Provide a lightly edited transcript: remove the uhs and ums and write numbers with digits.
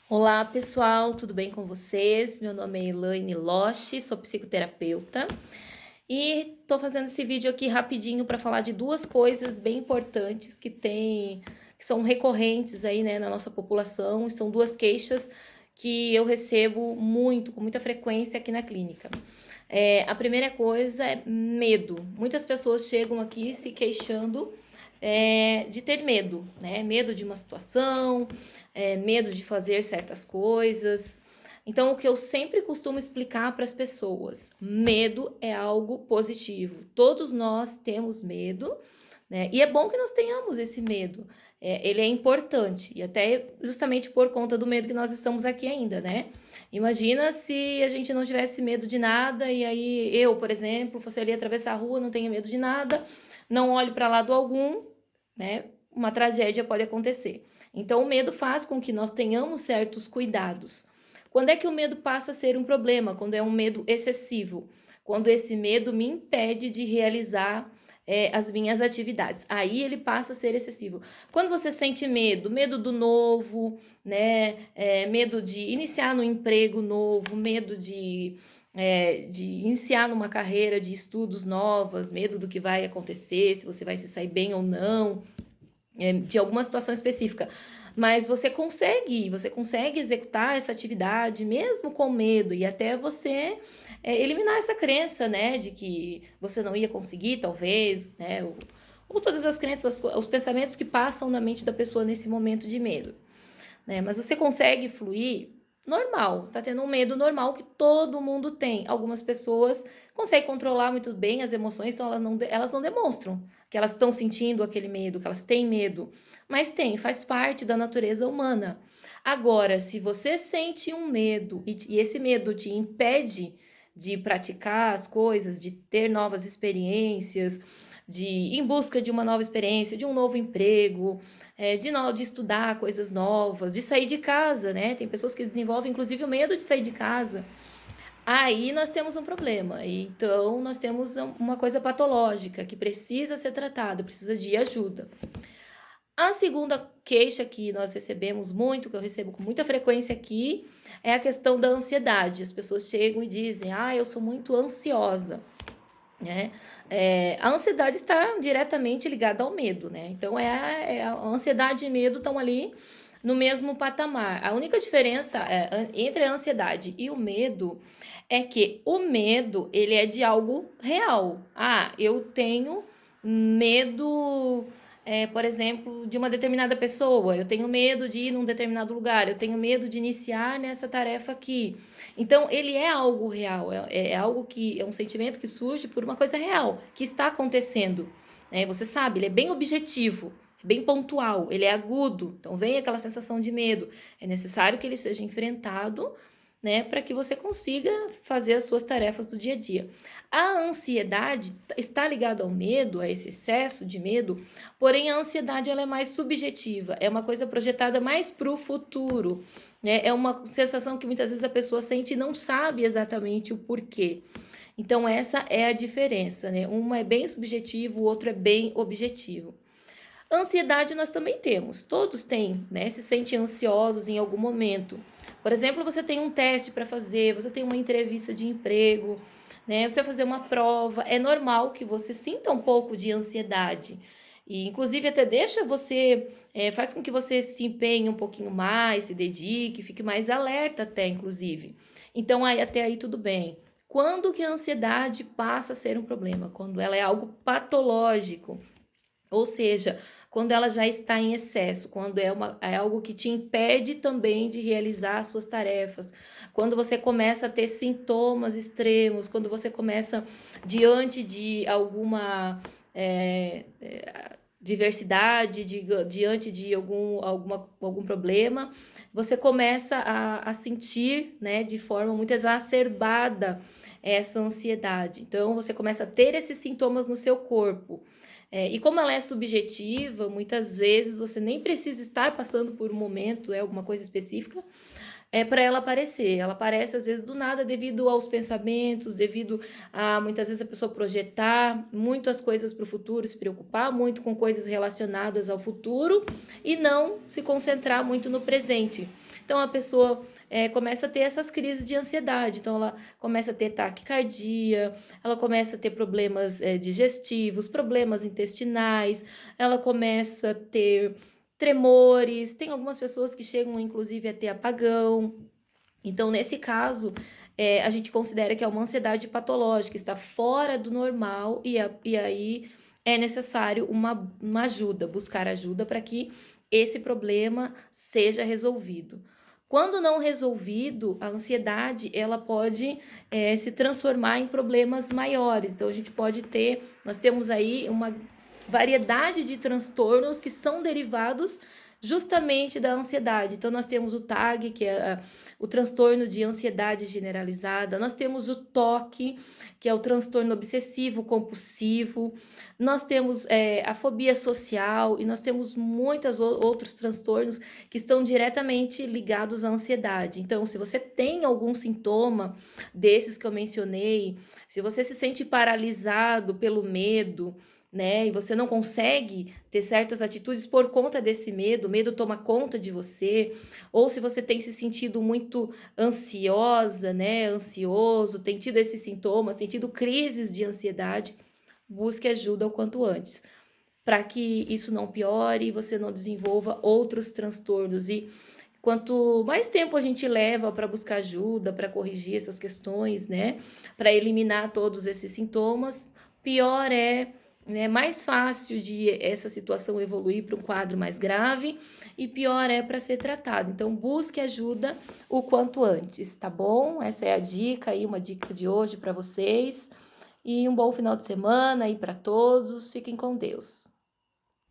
Olá, pessoal, tudo bem com vocês? Meu nome é Elaine Loche, sou psicoterapeuta e estou fazendo esse vídeo aqui rapidinho para falar de duas coisas bem importantes que são recorrentes aí, né, na nossa população, e são duas queixas que eu recebo com muita frequência aqui na clínica. A primeira coisa é medo. Muitas pessoas chegam aqui se queixando de ter medo, né? Medo de uma situação, medo de fazer certas coisas. Então, o que eu sempre costumo explicar para as pessoas: medo é algo positivo. Todos nós temos medo, né? E é bom que nós tenhamos esse medo. Ele é importante, e até justamente por conta do medo que nós estamos aqui ainda, né? Imagina se a gente não tivesse medo de nada, e aí eu, por exemplo, fosse ali atravessar a rua, não tenho medo de nada, não olho para lado algum, né? Uma tragédia pode acontecer. Então, o medo faz com que nós tenhamos certos cuidados. Quando é que o medo passa a ser um problema? Quando é um medo excessivo. Quando esse medo me impede de realizar as minhas atividades. Aí ele passa a ser excessivo. Quando você sente medo, medo do novo, né? Medo de iniciar no emprego novo, medo de iniciar numa carreira de estudos novas, medo do que vai acontecer, se você vai se sair bem ou não, de alguma situação específica. Mas você consegue executar essa atividade mesmo com medo e até você eliminar essa crença, né, de que você não ia conseguir, talvez, né, ou todas as crenças, os pensamentos que passam na mente da pessoa nesse momento de medo, né? Mas você consegue fluir normal, tá tendo um medo normal que todo mundo tem. Algumas pessoas conseguem controlar muito bem as emoções, então elas não demonstram que elas estão sentindo aquele medo, que elas têm medo. Mas faz parte da natureza humana. Agora, se você sente um medo e esse medo te impede de praticar as coisas, de ter novas experiências, de ir em busca de uma nova experiência, de um novo emprego, de estudar coisas novas, de sair de casa, né? Tem pessoas que desenvolvem, inclusive, o medo de sair de casa. Aí nós temos um problema. Então, nós temos uma coisa patológica que precisa ser tratada, precisa de ajuda. A segunda queixa que nós recebemos muito, que eu recebo com muita frequência aqui, é a questão da ansiedade. As pessoas chegam e dizem: "Ah, eu sou muito ansiosa", né? A ansiedade está diretamente ligada ao medo, né? Então, a ansiedade e medo estão ali no mesmo patamar. A única diferença entre a ansiedade e o medo é que o medo, ele é de algo real. Ah, eu tenho medo, por exemplo, de uma determinada pessoa, eu tenho medo de ir num determinado lugar, eu tenho medo de iniciar nessa tarefa aqui. Então, ele é algo real, é algo que é um sentimento que surge por uma coisa real, que está acontecendo. Né? Você sabe, ele é bem objetivo, bem pontual, ele é agudo. Então, vem aquela sensação de medo. É necessário que ele seja enfrentado, né, para que você consiga fazer as suas tarefas do dia a dia. A ansiedade está ligada ao medo, a esse excesso de medo, porém a ansiedade ela é mais subjetiva, é uma coisa projetada mais para o futuro, né? É uma sensação que muitas vezes a pessoa sente e não sabe exatamente o porquê. Então essa é a diferença, né? Uma é bem subjetivo, o outro é bem objetivo. Ansiedade nós também temos, todos têm, né? Se sentem ansiosos em algum momento. Por exemplo, você tem um teste para fazer, você tem uma entrevista de emprego, né? Você vai fazer uma prova, é normal que você sinta um pouco de ansiedade. E, inclusive, até faz com que você se empenhe um pouquinho mais, se dedique, fique mais alerta até, inclusive. Então, até aí tudo bem. Quando que a ansiedade passa a ser um problema? Quando ela é algo patológico, ou seja, quando ela já está em excesso, quando é algo que te impede também de realizar as suas tarefas, quando você começa a ter sintomas extremos, quando você começa, diante de alguma diversidade, diante de algum problema, você começa a sentir, né, de forma muito exacerbada essa ansiedade. Então, você começa a ter esses sintomas no seu corpo. E como ela é subjetiva, muitas vezes você nem precisa estar passando por um momento, alguma coisa específica, é para ela aparecer. Ela aparece às vezes do nada devido aos pensamentos, devido a muitas vezes a pessoa projetar muitas coisas para o futuro, se preocupar muito com coisas relacionadas ao futuro e não se concentrar muito no presente. Então a pessoa começa a ter essas crises de ansiedade. Então ela começa a ter taquicardia, ela começa a ter problemas digestivos, problemas intestinais, ela começa a ter tremores, tem algumas pessoas que chegam inclusive a ter apagão. Então, nesse caso, a gente considera que é uma ansiedade patológica, está fora do normal e aí é necessário uma ajuda, buscar ajuda para que esse problema seja resolvido. Quando não resolvido, a ansiedade ela pode se transformar em problemas maiores. Então, a gente pode ter, nós temos aí uma variedade de transtornos que são derivados justamente da ansiedade. Então, nós temos o TAG, que é o transtorno de ansiedade generalizada, nós temos o TOC, que é o transtorno obsessivo compulsivo, nós temos a fobia social e nós temos muitos outros transtornos que estão diretamente ligados à ansiedade. Então, se você tem algum sintoma desses que eu mencionei, se você se sente paralisado pelo medo, né? E você não consegue ter certas atitudes por conta desse medo, o medo toma conta de você, ou se você tem se sentido muito ansiosa, né? Ansioso, tem tido esses sintomas, tem tido crises de ansiedade, busque ajuda o quanto antes, para que isso não piore e você não desenvolva outros transtornos. E quanto mais tempo a gente leva para buscar ajuda, para corrigir essas questões, né? Para eliminar todos esses sintomas, pior é, né, mais fácil de essa situação evoluir para um quadro mais grave e pior é para ser tratado. Então, busque ajuda o quanto antes, tá bom? Essa é a dica aí, uma dica de hoje para vocês. E um bom final de semana aí para todos. Fiquem com Deus.